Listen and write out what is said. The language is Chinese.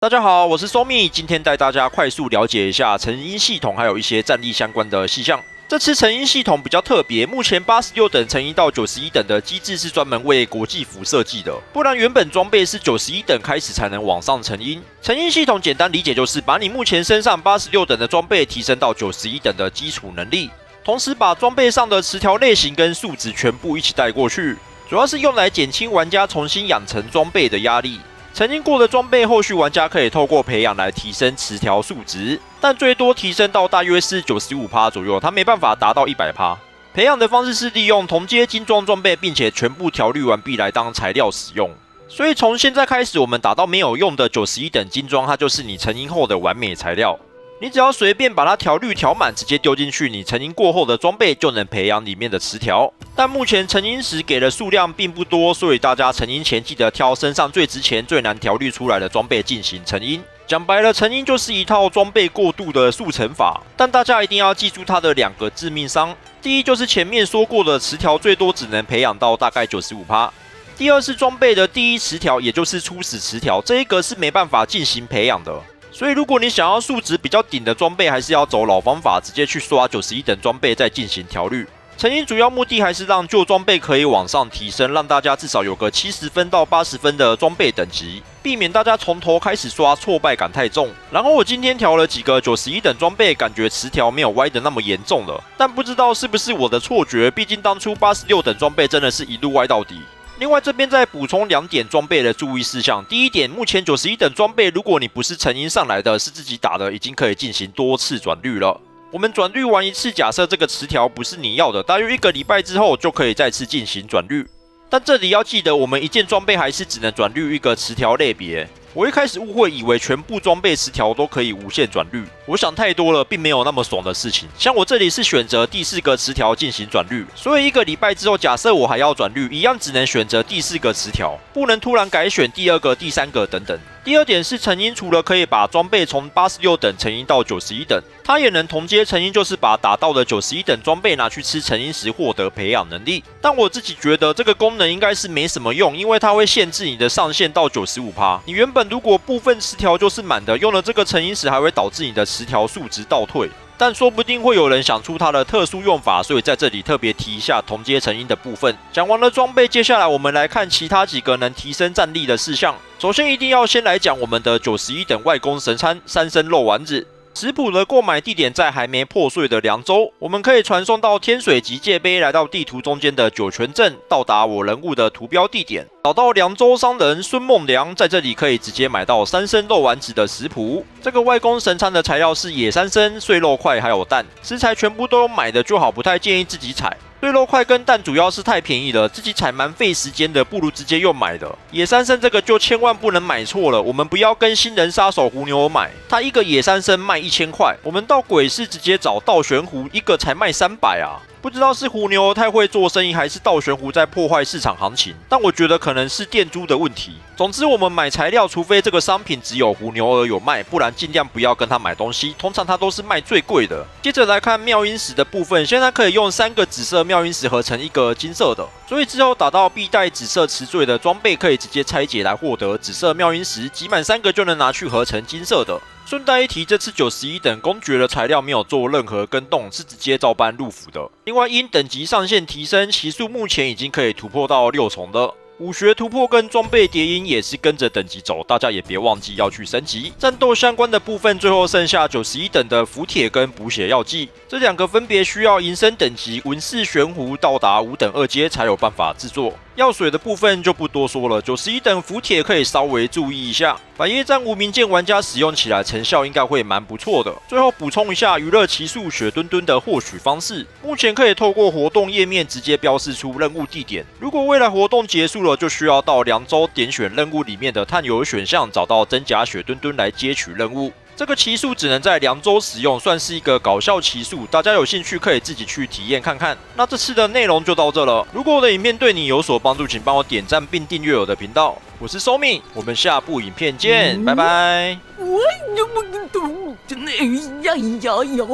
大家好，我是 Somi， 今天带大家快速了解一下成因系统，还有一些战力相关的细项。这次成因系统比较特别，目前86等成因到91等的机制是专门为国际服设计的，不然原本装备是91等开始才能往上成因。成因系统简单理解就是把你目前身上86等的装备提升到91等的基础能力，同时把装备上的词条类型跟数值全部一起带过去，主要是用来减轻玩家重新养成装备的压力。曾经过的装备，后续玩家可以透过培养来提升词条数值，但最多提升到大约是95%左右，它没办法达到100%。培养的方式是利用同阶精装装备，并且全部调律完毕来当材料使用。所以从现在开始，我们打到没有用的91等精装，它就是你成因后的完美材料。你只要随便把它调律调满，直接丢进去，你成因过后的装备就能培养里面的词条。但目前成因时给的数量并不多，所以大家成因前记得挑身上最值钱、最难调律出来的装备进行成因。讲白了，成因就是一套装备过渡的速成法，但大家一定要记住它的2个致命伤。第一就是前面说过的词条最多只能培养到大概95%。第二是装备的第一词条，也就是初始词条，这一个是没办法进行培养的。所以如果你想要数值比较顶的装备，还是要走老方法，直接去刷91等装备再进行调律。成因主要目的还是让旧装备可以往上提升，让大家至少有个70分到80分的装备等级，避免大家从头开始刷挫败感太重。然后我今天调了几个91等装备，感觉词条没有歪的那么严重了，但不知道是不是我的错觉，毕竟当初86等装备真的是一路歪到底。另外这边再补充2点装备的注意事项。第一点，目前91等装备，如果你不是成因上来的，是自己打的，已经可以进行多次转律了。我们转律完一次，假设这个词条不是你要的，大约1个礼拜之后就可以再次进行转律。但这里要记得，我们一件装备还是只能转律1个词条类别。我一开始误会以为全部装备词条都可以无限转律，我想太多了，并没有那么爽的事情。像我这里是选择第4个词条进行转律，所以1个礼拜之后，假设我还要转律，一样只能选择第4个词条，不能突然改选第2个、第3个等等。第二点是成因除了可以把装备从86等成因到91等，它也能同阶成因，就是把打到的91等装备拿去吃成因时获得培养能力。但我自己觉得这个功能应该是没什么用，因为它会限制你的上限到95%。你原本如果部分词条就是满的，用了这个成因时还会导致你的词条数值倒退。但说不定会有人想出它的特殊用法，所以在这里特别提一下同阶成因的部分。讲完了装备，接下来我们来看其他几个能提升战力的事项。首先一定要先来讲我们的91等外公神餐三生肉丸子。食谱的购买地点在还没破碎的凉州，我们可以传送到天水及界碑，来到地图中间的酒泉镇，到达我人物的图标地点，找到凉州商人孙梦良，在这里可以直接买到三生肉丸子的食谱。这个外公神餐的材料是野三生、碎肉块还有蛋，食材全部都有买的就好，不太建议自己采。碎肉块跟蛋主要是太便宜了，自己采蛮费时间的，不如直接用买的。野三生这个就千万不能买错了，我们不要跟新人杀手胡牛买，他一个野三生卖1000块，我们到鬼市直接找道玄狐，一个才卖300啊。不知道是胡牛太会做生意，还是道玄狐在破坏市场行情，但我觉得可能是店租的问题。总之我们买材料，除非这个商品只有胡牛儿有卖，不然尽量不要跟他买东西，通常他都是卖最贵的。接着来看妙音石的部分，现在可以用3个紫色妙音石合成1个金色的，所以之后打到必带紫色词缀的装备，可以直接拆解来获得紫色妙音石，集满3个就能拿去合成金色的。顺带一提，这次91等公爵的材料没有做任何更动，是直接照搬入府的。另外，因等级上限提升，期数目前已经可以突破到6重的。武学突破跟装备叠音也是跟着等级走，大家也别忘记要去升级。战斗相关的部分，最后剩下91等的符铁跟补血药剂，这2个分别需要银身等级文士玄壶到达5等2阶才有办法制作。药水的部分就不多说了，91等符铁可以稍微注意一下。百叶战无名剑玩家使用起来成效应该会蛮不错的。最后补充一下娱乐奇术雪墩墩的获取方式，目前可以透过活动页面直接标示出任务地点。如果未来活动结束了，就需要到凉州点选任务里面的探友选项，找到真假雪墩墩来接取任务。这个奇术只能在凉州使用，算是一个搞笑奇术，大家有兴趣可以自己去体验看看。那这次的内容就到这了，如果我的影片对你有所帮助，请帮我点赞并订阅我的频道。我是 Somi， 我们下部影片见，拜拜。我怎么懂？真的呀呀呀！